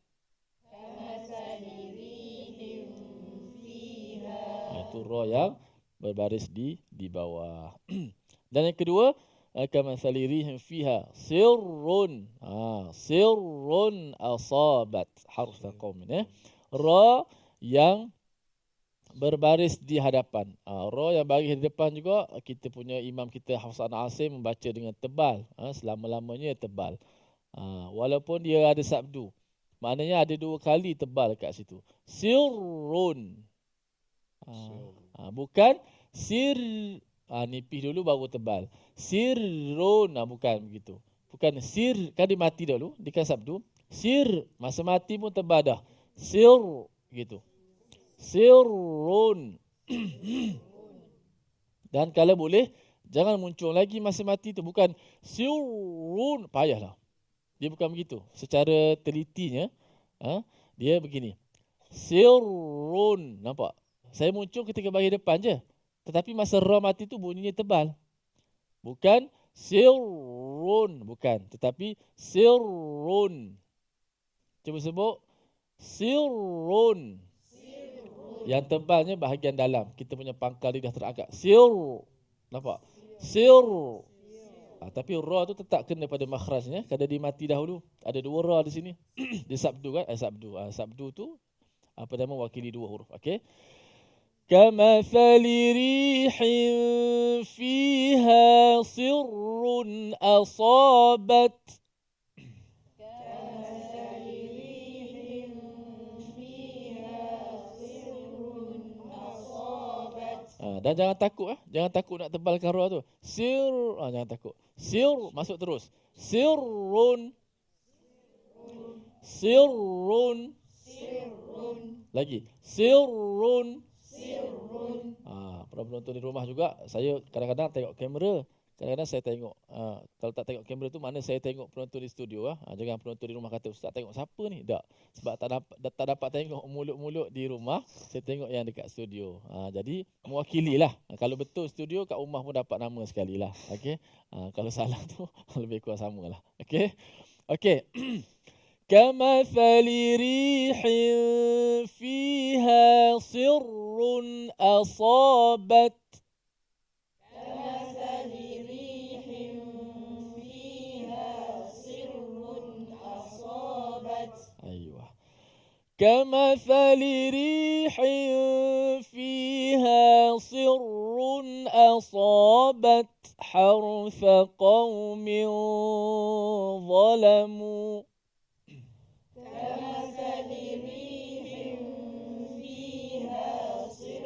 Itu ra yang berbaris di bawah. Dan yang kedua, kamathali rihin fiha sirrun. Sirrun asabat harfa qaumin. Ra yang berbaris di hadapan. Ra yang baris di depan juga, kita punya imam kita Hafs an Asim membaca dengan tebal. Selama-lamanya tebal. Walaupun dia ada sabdu. Maknanya ada 2 kali tebal kat situ. Sirrun. Bukan sir. Nipis dulu baru tebal. Sirrun. Bukan begitu. Bukan sir. Kan dia mati dulu. Dia kan sabdu. Sir. Masa mati pun tebal dah. Sir. Gitu. Sirrun. Dan kalau boleh, jangan muncul lagi masa mati tu. Bukan sirrun. Payahlah. Dia bukan begitu. Secara telitinya, dia begini. Sirrun. Nampak? Saya muncul ketika bahagian depan je. Tetapi masa ra mati tu bunyinya tebal. Bukan sirrun. Bukan. Tetapi sirrun. Cuba sebut. Sirrun. Yang tebalnya bahagian dalam. Kita punya pangkal lidah terangkat. Sir. Nampak? Sir. Tapi ra tu tetap kena pada makhrajnya. Kerana dia mati dahulu. Ada 2 ra di sini. Dia sabdu kan? Sabdu. Sabdu tu apa nama wakili 2 huruf. Okey. Kamathali rihin fiha sirrun asabat. Dan jangan takut jangan takut nak tebalkan ra tu. Sir, jangan takut. Sir masuk terus. Sirrun. Sirrun. Lagi. Sirrun. Para penonton di rumah juga, saya kadang-kadang tengok kamera. Kadang-kadang saya tengok, kalau tak tengok kamera tu mana saya tengok penonton di studio. Jangan penonton di rumah kata, Ustaz tengok siapa ni? Tak. Sebab tak dapat tengok mulut-mulut di rumah, saya tengok yang dekat studio. Jadi mewakililah. Kalau betul studio, kat rumah pun dapat nama sekali lah. Okay? Kalau salah tu, lebih kurang sama lah. Okay? Okay. كمثل ريح فيها صر أصابت. كمثل ريح فيها صر أصابت حرث قوم ظلموا. كمثل ريح فيها صر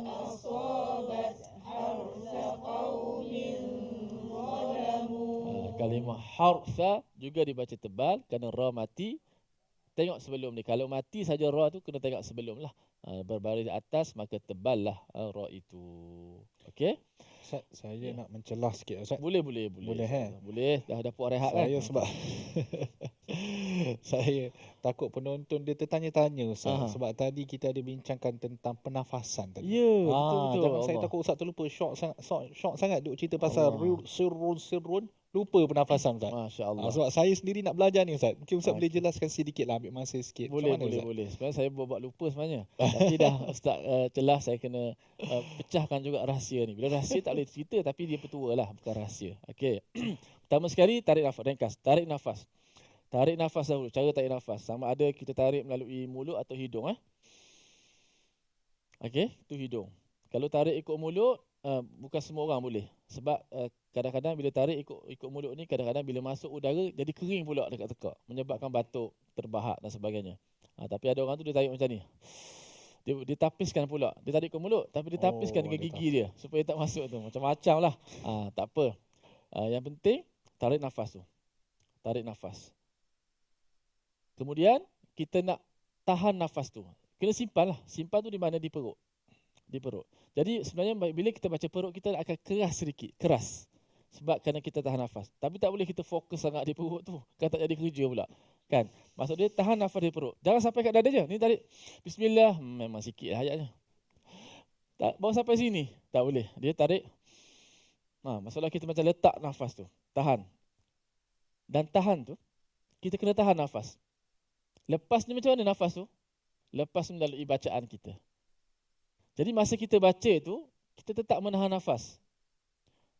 أصابت حرث قوم ظلموا. Kalimah hartha juga dibaca tebal kerana ra mati. Tengok sebelum ni. Kalau mati saja ra tu kena tengok sebelum lah. Berbaris di atas maka tebal lah ra itu. Okey? Ustaz, saya nak mencelah sikit Ustaz. Boleh. Boleh Boleh. Dah puak rehat kan? Saya sebab saya takut penonton dia tertanya-tanya Ustaz. Sebab tadi kita ada bincangkan tentang pernafasan tadi. Ya, betul. Jangan saya takut Ustaz terlupa. Syok sangat duk cerita pasal sirrun. Lupa pernafasan Ustaz. Masya-Allah. Sebab saya sendiri nak belajar ni Ustaz. Mungkin Ustaz boleh jelaskan sedikit lah, ambil masa sikit. Boleh. Sebenarnya saya buat lupa sebenarnya. Tapi dah Ustaz celah, saya kena pecahkan juga rahsia ni. Bila rahsia tak boleh cerita tapi dia petua lah, bukan rahsia. Okey. Pertama sekali tarik nafas, ringkas. Tarik nafas. Tarik nafas dahulu. Cara tarik nafas. Sama ada kita tarik melalui mulut atau hidung. Okey, itu hidung. Kalau tarik ikut mulut, bukan semua orang boleh. Sebab kadang-kadang bila tarik ikut mulut ni, kadang-kadang bila masuk udara jadi kering pula dekat tekak, menyebabkan batuk, terbahak dan sebagainya. Tapi ada orang tu dia tarik macam ni. Dia tapiskan pula. Dia tarik ke mulut tapi dia tapiskan dengan gigi dia supaya tak masuk tu. Macam-macam lah. Tak apa. Yang penting tarik nafas tu. Tarik nafas. Kemudian kita nak tahan nafas tu. Kena simpan lah. Simpan tu di mana? Di perut. Di perut. Jadi sebenarnya bila kita baca perut kita akan keras sedikit. Keras. Sebab kerana kita tahan nafas. Tapi tak boleh kita fokus sangat di perut tu. Kan tak jadi kerja pula. Kan? Maksud dia tahan nafas di perut. Jangan sampai kat dada je. Ni tarik. Bismillah. Memang sikit lah ayatnya. Tak, bawa sampai sini. Tak boleh. Dia tarik. Masalah kita macam letak nafas tu. Tahan. Dan tahan tu, kita kena tahan nafas. Lepas ni macam mana nafas tu? Lepas melalui bacaan kita. Jadi masa kita baca tu, kita tetap menahan nafas.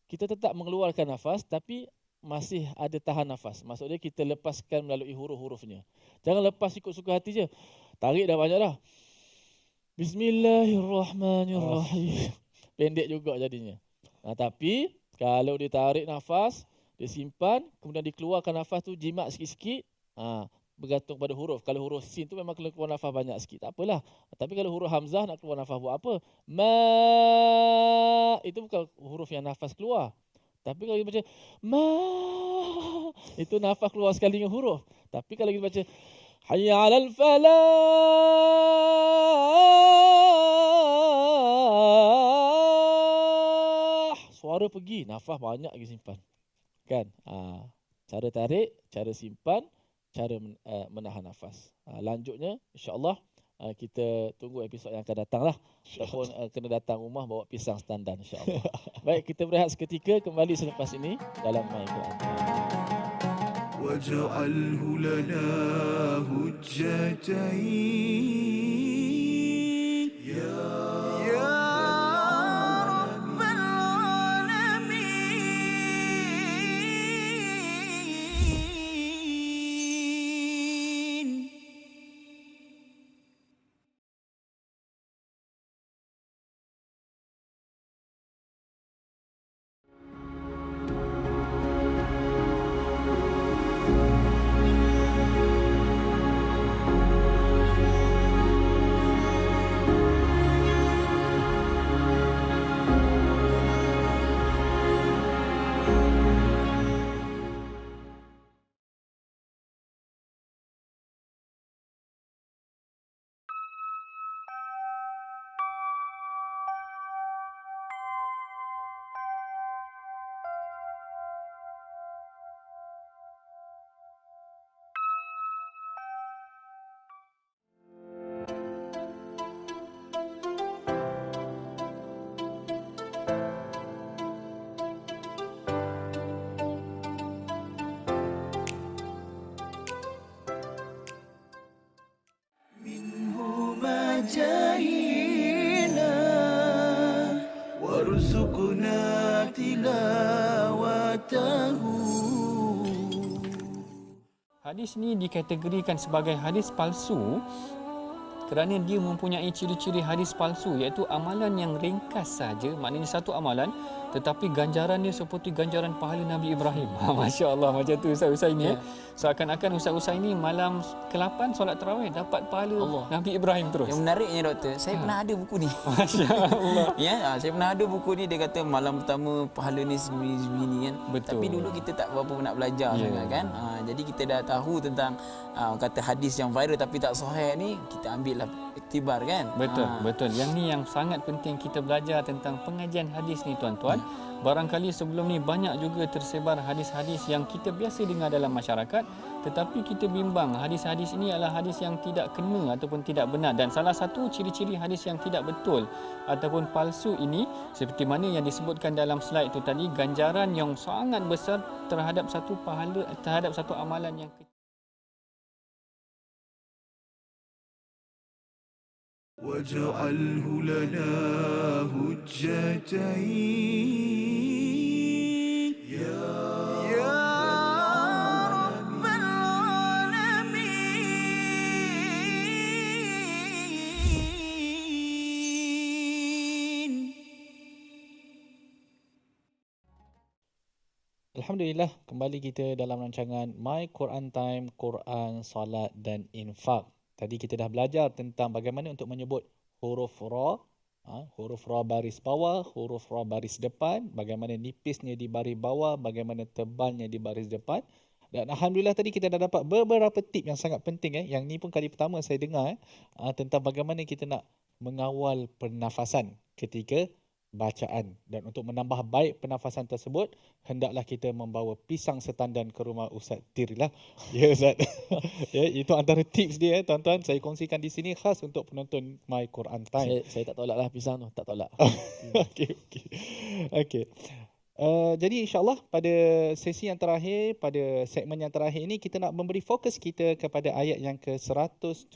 Kita tetap mengeluarkan nafas tapi masih ada tahan nafas. Maksudnya kita lepaskan melalui huruf-hurufnya. Jangan lepas ikut suka hati je. Tarik dah banyak dah. Bismillahirrahmanirrahim. Pendek juga jadinya. Tapi kalau dia tarik nafas, dia simpan, kemudian dikeluarkan nafas tu jimat sikit-sikit, bergantung pada huruf. Kalau huruf sin tu memang kena keluar nafas banyak sikit, tak apalah. Tapi kalau huruf hamzah nak keluar nafas buat apa? Ma, itu bukan huruf yang nafas keluar. Tapi kalau kita baca ma, itu nafas keluar sekali dengan huruf. Tapi kalau kita baca hayya 'alal falah, suara pergi, nafas banyak lagi simpan. Kan? Cara tarik, cara simpan, cara menahan nafas. Lanjutnya insya-Allah kita tunggu episod yang akan datang lah. Ataupun kena datang rumah bawa pisang standar insya-Allah. Baik, kita berehat seketika, kembali selepas ini dalam My Quran. واجعله لنا هجتين يا رب العالمين. جاهنا وارزقنا تلاوته. Hadis ni dikategorikan sebagai hadis palsu kerana dia mempunyai ciri-ciri hadis palsu, iaitu amalan yang ringkas saja, maknanya satu amalan tetapi ganjaran dia seperti ganjaran pahala Nabi Ibrahim. Masya Allah, macam tu Ustaz ini. Seakan-akan Ustaz ini malam ke-8 solat tarawih dapat pahala Allah. Nabi Ibrahim terus. Yang menariknya doktor, saya pernah ada buku ni. Masya Allah. Saya pernah ada buku ni, dia kata malam pertama pahala ni sebegini kan. Betul. Tapi dulu kita tak berapa nak belajar sangat kan. Jadi kita dah tahu tentang kata hadis yang viral tapi tak sahih ni, kita ambil lah iktibar kan. Betul, betul. Yang ni yang sangat penting kita belajar tentang pengajian hadis ni tuan-tuan. Barangkali sebelum ni banyak juga tersebar hadis-hadis yang kita biasa dengar dalam masyarakat, tetapi kita bimbang hadis-hadis ini adalah hadis yang tidak kena ataupun tidak benar. Dan salah satu ciri-ciri hadis yang tidak betul ataupun palsu ini, seperti mana yang disebutkan dalam slide itu tadi, ganjaran yang sangat besar terhadap satu pahala, terhadap satu amalan yang kecil. واجعله لنا هجتين يا رب العالمين. Alhamdulillah, kembali kita dalam rancangan My Quran Time, Quran, Salat dan Infak. Tadi kita dah belajar tentang bagaimana untuk menyebut huruf ra, huruf ra baris bawah, huruf ra baris depan, bagaimana nipisnya di baris bawah, bagaimana tebalnya di baris depan. Dan Alhamdulillah tadi kita dah dapat beberapa tip yang sangat penting. Yang ni pun kali pertama saya dengar tentang bagaimana kita nak mengawal pernafasan ketika bacaan. Dan untuk menambah baik pernafasan tersebut, hendaklah kita membawa pisang setandan ke rumah Ustaz Tir lah. Ya Ustaz. Ya, itu antara tips dia tuan-tuan. Saya kongsikan di sini khas untuk penonton My Quran Time. Saya tak tolak lah pisang tu, tak tolak. Okey. Jadi insyaAllah pada sesi yang terakhir, pada segmen yang terakhir ini, kita nak memberi fokus kita kepada ayat yang ke-117.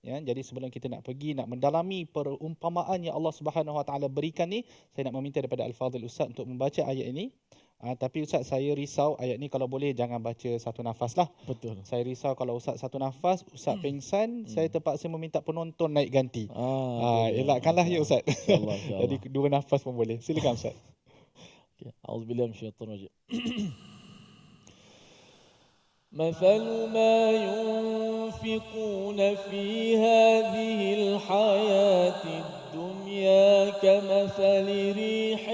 Ya. Jadi sebelum kita nak pergi, nak mendalami perumpamaan yang Allah Subhanahu Wa Taala berikan ni, saya nak meminta daripada Al-Fadhil Ustaz untuk membaca ayat ini. Tapi Ustaz, saya risau ayat ni kalau boleh jangan baca satu nafas lah. Betul. Saya risau kalau Ustaz satu nafas, Ustaz pingsan, saya terpaksa meminta penonton naik ganti. Elakkanlah ya Ustaz. InsyaAllah. Jadi dua nafas pun boleh. Silakan Ustaz. A'udzubillahi minasyaitonir rajim. مثل ما ينفقون في هذه الحياة الدنيا كمثل ريح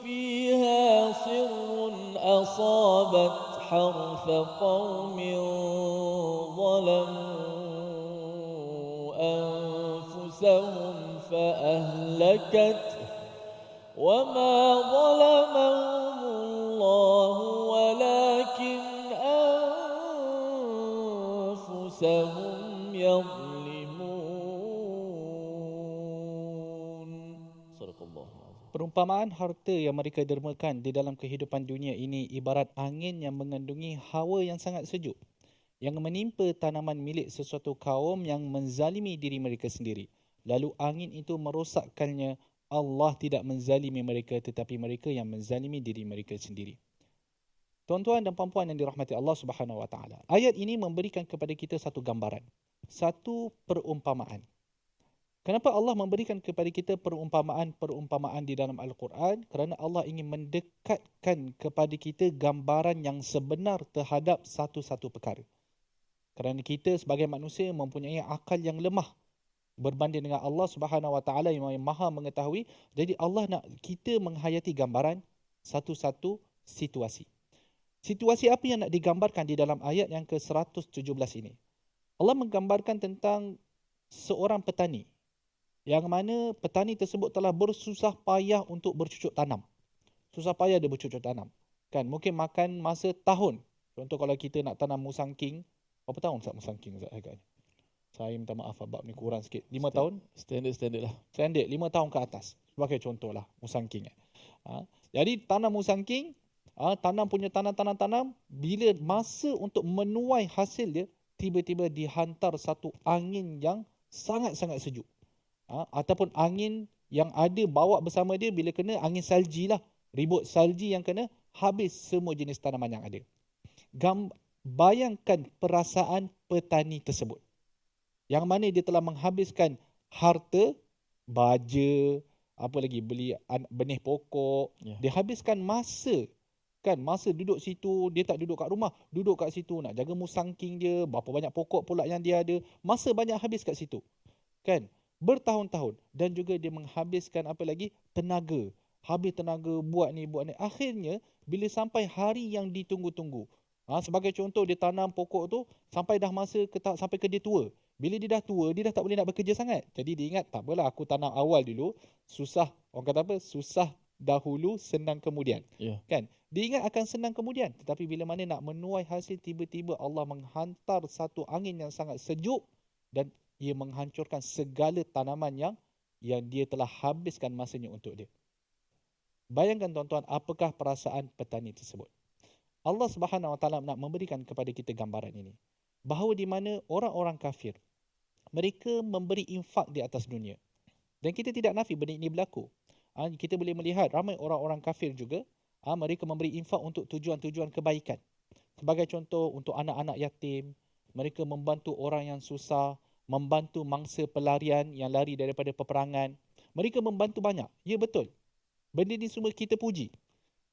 فيها صر أصابت حرث قوم ظلموا أنفسهم فأهلكته وما ظلمهم الله ولكن أنفسهم يظلمون. صدق الله العظيم. Perumpamaan harta yang mereka dermakan di dalam kehidupan dunia ini ibarat angin yang mengandungi hawa yang sangat sejuk yang menimpa tanaman milik sesuatu kaum yang menzalimi diri mereka sendiri. Lalu angin itu merosakkannya. Allah tidak menzalimi mereka tetapi mereka yang menzalimi diri mereka sendiri. Tuan-tuan dan puan-puan yang dirahmati Allah Subhanahu Wa Taala. Ayat ini memberikan kepada kita satu gambaran, satu perumpamaan. Kenapa Allah memberikan kepada kita perumpamaan-perumpamaan di dalam Al-Quran? Kerana Allah ingin mendekatkan kepada kita gambaran yang sebenar terhadap satu-satu perkara. Kerana kita sebagai manusia mempunyai akal yang lemah berbanding dengan Allah Subhanahu Wa Taala yang Maha mengetahui. Jadi Allah nak kita menghayati gambaran satu-satu situasi. Situasi apa yang nak digambarkan di dalam ayat yang ke-117 ini? Allah menggambarkan tentang seorang petani yang mana petani tersebut telah bersusah payah untuk bercucuk tanam. Susah payah dia bercucuk tanam. Kan mungkin makan masa tahun. Contoh kalau kita nak tanam musangking, berapa tahun Ustaz musangking Ustaz agaknya? Saya minta maaf abang ni kurang sikit. 5 tahun? Standard lah. Standard 5 tahun ke atas. Sebagai contoh lah musangking. Jadi tanam musangking, tanam punya tanam, bila masa untuk menuai hasil dia, tiba-tiba dihantar satu angin yang sangat-sangat sejuk. Ataupun angin yang ada bawa bersama dia bila kena angin salji lah. Ribut salji yang kena, habis semua jenis tanaman yang ada. Bayangkan perasaan petani tersebut. Yang mana dia telah menghabiskan harta, baja, apa lagi, beli benih pokok. Dia habiskan masa. Kan masa duduk situ, dia tak duduk kat rumah, duduk kat situ nak jaga musangking dia, berapa banyak pokok pula yang dia ada, masa banyak habis kat situ. Kan? Bertahun-tahun. Dan juga dia menghabiskan apa lagi? Tenaga. Habis tenaga buat ni. Akhirnya bila sampai hari yang ditunggu-tunggu. Sebagai contoh dia tanam pokok tu sampai dah masa sampai ke dia tua. Bila dia dah tua, dia dah tak boleh nak bekerja sangat. Jadi dia ingat, tak apalah aku tanam awal dulu, susah, orang kata apa? Susah dahulu, senang kemudian. Kan? Dia ingat akan senang kemudian. Tetapi bila mana nak menuai hasil, tiba-tiba Allah menghantar satu angin yang sangat sejuk dan ia menghancurkan segala tanaman yang dia telah habiskan masanya untuk dia. Bayangkan tuan-tuan, apakah perasaan petani tersebut. Allah Subhanahu Wa Taala nak memberikan kepada kita gambaran ini. Bahawa di mana orang-orang kafir, mereka memberi infak di atas dunia. Dan kita tidak nafi benda ini berlaku. Kita boleh melihat ramai orang-orang kafir juga, mereka memberi infak untuk tujuan-tujuan kebaikan. Sebagai contoh, untuk anak-anak yatim, mereka membantu orang yang susah, membantu mangsa pelarian yang lari daripada peperangan. Mereka membantu banyak. Ya betul. Benda ini semua kita puji.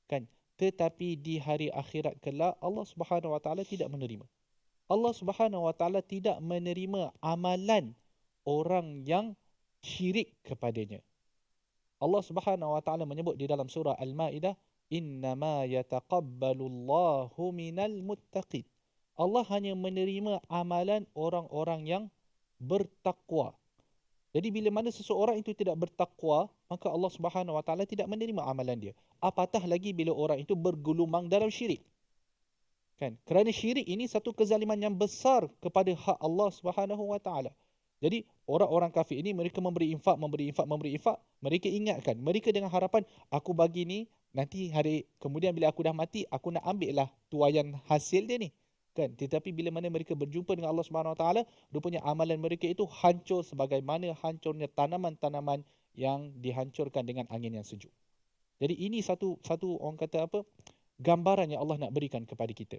Kan? Tetapi di hari akhirat kelak, Allah Subhanahu Wa Taala tidak menerima. Allah Subhanahu Wa Taala tidak menerima amalan orang yang syirik kepadanya. Allah Subhanahu Wa Taala menyebut di dalam surah Al-Maidah, innama yataqabbalullahu minal muttaqin. Allah hanya menerima amalan orang-orang yang bertakwa. Jadi bila mana seseorang itu tidak bertakwa, maka Allah Subhanahu Wa Taala tidak menerima amalan dia. Apatah lagi bila orang itu bergelumang dalam syirik. Kan? Kerana syirik ini satu kezaliman yang besar kepada hak Allah Subhanahu Wa Taala. Jadi orang-orang kafir ini mereka memberi infak. Mereka ingatkan, mereka dengan harapan aku bagi ni nanti hari kemudian bila aku dah mati aku nak ambil lah tuaian hasil dia ni. Kan? Tetapi bila mana mereka berjumpa dengan Allah Subhanahu Wa Taala, rupanya amalan mereka itu hancur sebagaimana hancurnya tanaman-tanaman yang dihancurkan dengan angin yang sejuk. Jadi ini satu orang kata apa? Gambaran yang Allah nak berikan kepada kita.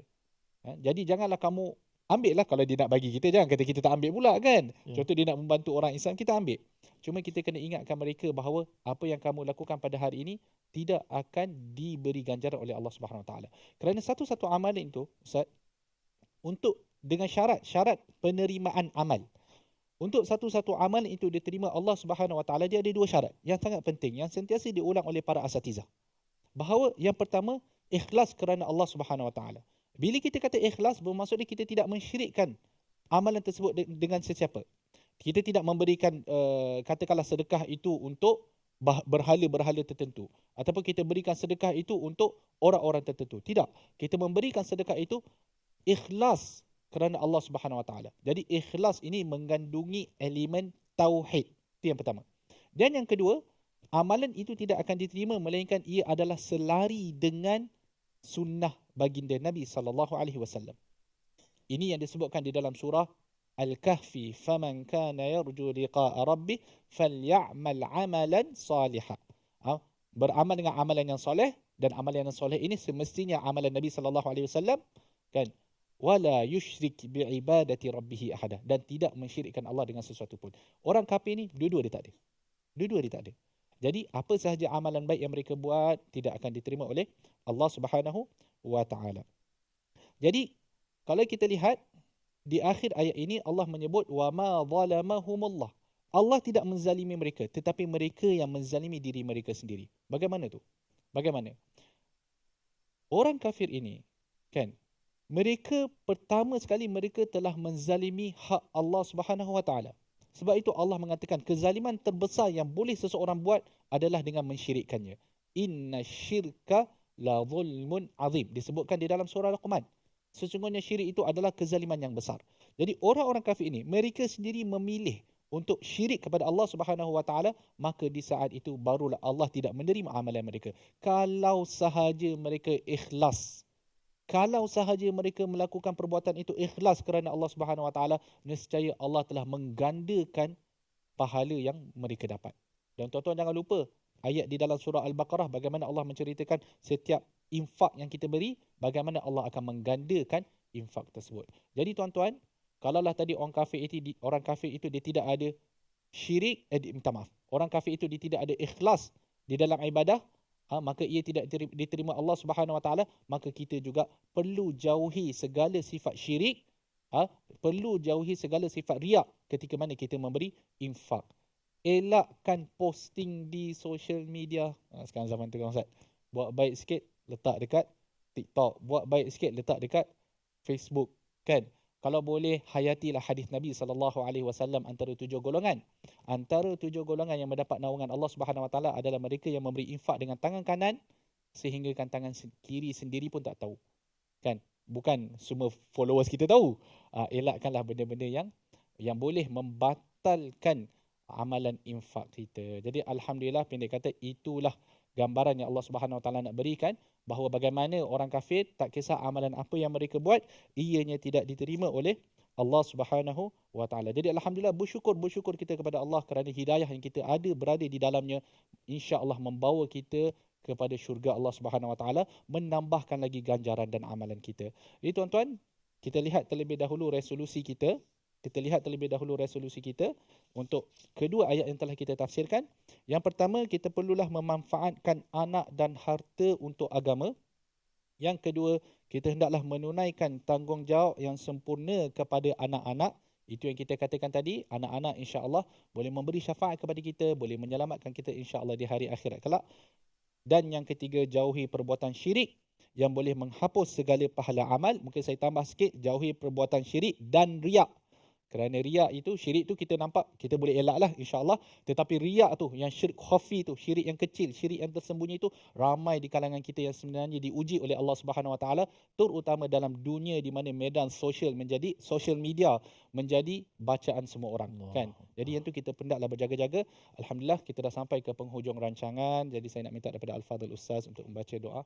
Jadi janganlah kamu ambil lah kalau dia nak bagi kita. Jangan kata kita tak ambil pula kan. Contoh dia nak membantu orang Islam, kita ambil. Cuma kita kena ingatkan mereka bahawa apa yang kamu lakukan pada hari ini tidak akan diberi ganjaran oleh Allah Subhanahu Wa Taala. Kerana satu-satu amalan itu, Ustaz, untuk dengan syarat penerimaan amal. Untuk satu-satu amal itu diterima Allah Subhanahu Wa Taala, dia ada dua syarat yang sangat penting yang sentiasa diulang oleh para asatizah. Bahawa yang pertama, ikhlas kerana Allah Subhanahu Wa Taala. Bila kita kata ikhlas, bermaksudnya kita tidak mensyirikkan amalan tersebut dengan sesiapa. Kita tidak memberikan katakanlah sedekah itu untuk berhala-berhala tertentu, ataupun kita berikan sedekah itu untuk orang-orang tertentu. Tidak. Kita memberikan sedekah itu ikhlas kerana Allah Subhanahu Wa Taala. Jadi ikhlas ini mengandungi elemen tauhid. Itu yang pertama. Dan yang kedua, amalan itu tidak akan diterima melainkan ia adalah selari dengan sunnah baginda Nabi sallallahu alaihi wasallam. Ini yang disebutkan di dalam surah Al-Kahfi, faman kana yarju liqa'a rabbih falyamal 'amalan salihan. Beramal dengan amalan yang soleh, dan amalan yang soleh ini semestinya amalan Nabi sallallahu alaihi wasallam, kan? Wala yusyrik bi'ibadati rabbih ahada, dan tidak mensyirikkan Allah dengan sesuatu pun. Orang kafir ni dua-dua dia tak ada. Dua-dua dia tak ada. Jadi apa sahaja amalan baik yang mereka buat tidak akan diterima oleh Allah Subhanahu wa taala. Jadi kalau kita lihat di akhir ayat ini Allah menyebut wa ma zalamahumullah. Allah tidak menzalimi mereka, tetapi mereka yang menzalimi diri mereka sendiri. Bagaimana tu? Bagaimana? Orang kafir ini, kan, mereka pertama sekali mereka telah menzalimi hak Allah Subhanahu Wa Taala. Sebab itu Allah mengatakan kezaliman terbesar yang boleh seseorang buat adalah dengan mensyirikkannya. Inna syirka la zulmun azim. Disebutkan di dalam surah Luqman. Sesungguhnya syirik itu adalah kezaliman yang besar. Jadi orang-orang kafir ini mereka sendiri memilih untuk syirik kepada Allah Subhanahu Wa Taala, maka di saat itu barulah Allah tidak menerima amalan mereka. Kalau sahaja mereka ikhlas, kalau sahaja mereka melakukan perbuatan itu ikhlas kerana Allah Subhanahu Wa Taala, nescaya Allah telah menggandakan pahala yang mereka dapat. Dan tuan-tuan jangan lupa ayat di dalam surah Al-Baqarah bagaimana Allah menceritakan setiap infak yang kita beri, bagaimana Allah akan menggandakan infak tersebut. Jadi tuan-tuan, kalaulah tadi orang kafir itu dia tidak ada syirik, minta maaf. Orang kafir itu dia tidak ada ikhlas di dalam ibadah, maka ia tidak diterima Allah Subhanahu Wa Taala, maka kita juga perlu jauhi segala sifat syirik, perlu jauhi segala sifat riak ketika mana kita memberi infak. Elakkan posting di social media. Sekarang zaman tu kan Ustaz, buat baik sikit letak dekat TikTok, buat baik sikit letak dekat Facebook, kan? Kalau boleh hayatilah hadis Nabi SAW antara 7 golongan. Antara 7 golongan yang mendapat naungan Allah Subhanahu Wa Taala adalah mereka yang memberi infak dengan tangan kanan sehinggakan tangan kiri sendiri pun tak tahu. Kan? Bukan semua followers kita tahu. Elakkanlah benda-benda yang boleh membatalkan amalan infak kita. Jadi alhamdulillah, pendek kata, itulah gambaran yang Allah Subhanahu Wa Taala nak berikan, bahawa bagaimana orang kafir tak kisah amalan apa yang mereka buat, ianya tidak diterima oleh Allah Subhanahu Wa Taala. Jadi alhamdulillah, bersyukur kita kepada Allah kerana hidayah yang kita ada berada di dalamnya, insya-Allah membawa kita kepada syurga Allah Subhanahu Wa Taala, menambahkan lagi ganjaran dan amalan kita. Jadi tuan-tuan, kita lihat terlebih dahulu resolusi kita. Untuk kedua ayat yang telah kita tafsirkan. Yang pertama, kita perlulah memanfaatkan anak dan harta untuk agama. Yang kedua, kita hendaklah menunaikan tanggungjawab yang sempurna kepada anak-anak. Itu yang kita katakan tadi, anak-anak insya-Allah boleh memberi syafaat kepada kita, boleh menyelamatkan kita insya-Allah di hari akhirat kelak. Dan yang ketiga, jauhi perbuatan syirik yang boleh menghapus segala pahala amal. Mungkin saya tambah sikit, jauhi perbuatan syirik dan riak. Kerana riak itu, syirik tu kita nampak, kita boleh elak lah insya-Allah. Tetapi riak tu, yang syirik khafi tu, syirik yang kecil, syirik yang tersembunyi tu, ramai di kalangan kita yang sebenarnya diuji oleh Allah Subhanahu Wa Taala, terutama dalam dunia di mana medan social media menjadi bacaan semua orang, kan? Jadi yang tu kita hendaklah berjaga-jaga. Alhamdulillah, kita dah sampai ke penghujung rancangan. Jadi saya nak minta daripada Al-Fadhil Ustaz untuk membaca doa.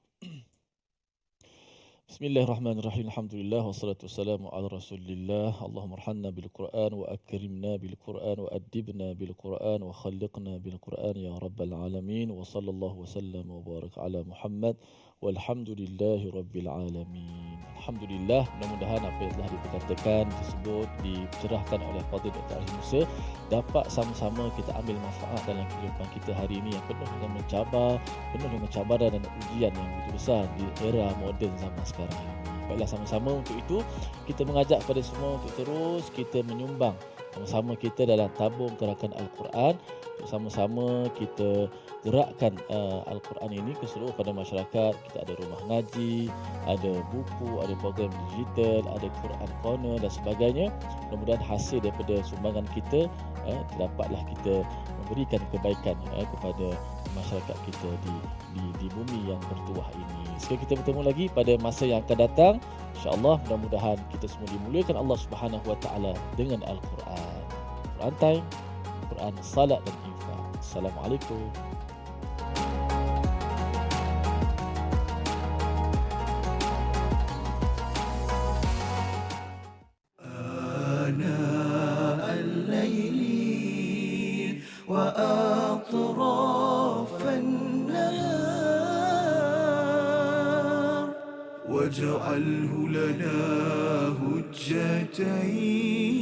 Bismillahirrahmanirrahim. Alhamdulillah wassalatu wassalamu ala Rasulillah. Allahumma arhamna bil Quran wa akrimna bil Quran wa adibna bil Quran wa khalliqna bil Quran ya rabbal alamin. Wa sallallahu wasallam wa baraka ala Muhammad walhamdulillahi rabbil alamin. Alhamdulillah, mudah-mudahan apa yang telah diperkatakan, disebut, dicerahkan oleh Fadil Dr. Arif Musa dapat sama-sama kita ambil manfaat dalam kehidupan kita hari ini yang penuh dengan cabaran dan ujian yang begitu besar di era moden zaman sekarang ini. Baiklah, sama-sama untuk itu kita mengajak kepada semua untuk terus kita menyumbang sama-sama kita dalam tabung gerakan Al-Quran, untuk sama-sama kita gerakkan Al-Quran ini ke seluruh pada masyarakat. Kita ada rumah ngaji, ada buku, ada program digital, ada Quran Corner dan sebagainya. Mudah-mudahan hasil daripada sumbangan kita dapatlah kita memberikan kebaikan kepada masyarakat kita di bumi yang bertuah ini. Sekarang kita bertemu lagi pada masa yang akan datang. InsyaAllah mudah-mudahan kita semua dimuliakan Allah Subhanahu Wa Taala dengan Al-Quran. Quran Time, Quran Salat dan Infak. Assalamualaikum. آناء الليل وأطراف النهار واجعله لنا هجتين